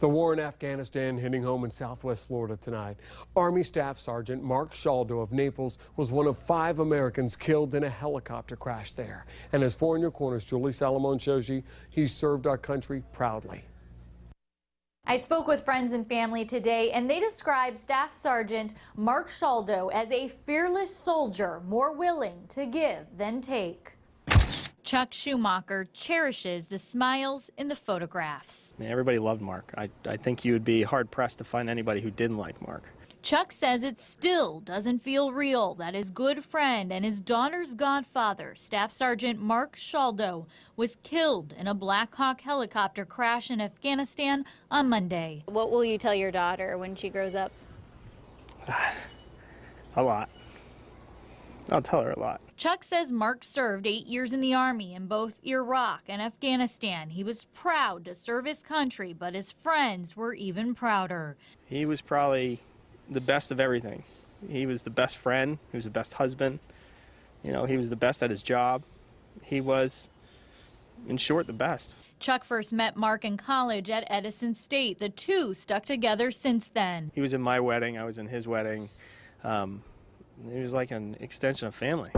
The war in Afghanistan hitting home in southwest Florida tonight. Army Staff Sergeant Marc Scialdo of Naples was one of 5 Americans killed in a helicopter crash there. And as 4 in Your Corner's Julie Salomone shows you, he served our country proudly. I spoke with friends and family today, and they describe Staff Sergeant Marc Scialdo as a fearless soldier, more willing to give than take. Chuck Schumacher cherishes the smiles in the photographs. Everybody loved Marc. I think you would be hard-pressed to find anybody who didn't like Marc. Chuck says it still doesn't feel real that his good friend and his daughter's godfather, Staff Sergeant Marc Scialdo, was killed in a Black Hawk helicopter crash in Afghanistan on Monday. What will you tell your daughter when she grows up? A lot. I'll tell her a lot. Chuck says Marc served 8 years in the Army in both Iraq and Afghanistan. He was proud to serve his country, but his friends were even prouder. He was probably the best of everything. He was the best friend. He was the best husband. You know, he was the best at his job. He was, in short, the best. Chuck first met Marc in college at Edison State. The two stuck together since then. He was in my wedding. I was in his wedding. He was like an extension of family.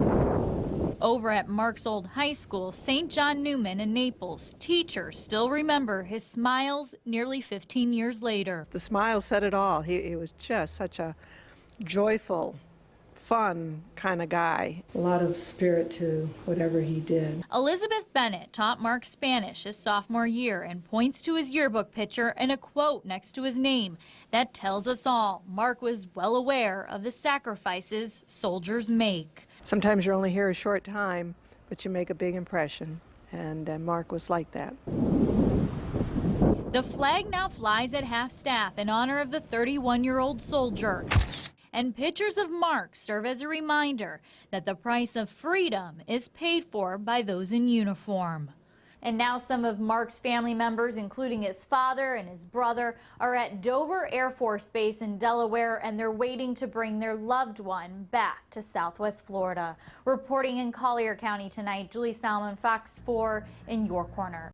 Over at Marc's old high school, St. John Newman in Naples, teachers still remember his smiles nearly 15 years later. The smile said it all. He was just such a joyful, fun kind of guy. A lot of spirit to whatever he did. Elizabeth Bennett taught Marc Spanish his sophomore year and points to his yearbook picture and a quote next to his name that tells us all Marc was well aware of the sacrifices soldiers make. Sometimes you're only here a short time, but you make a big impression, and Marc was like that. The flag now flies at half-staff in honor of the 31-year-old soldier. And pictures of Marc serve as a reminder that the price of freedom is paid for by those in uniform. And now some of Marc's family members, including his father and his brother, are at Dover Air Force Base in Delaware, and they're waiting to bring their loved one back to Southwest Florida. Reporting in Collier County tonight, Julie Salomone, Fox 4 in your corner.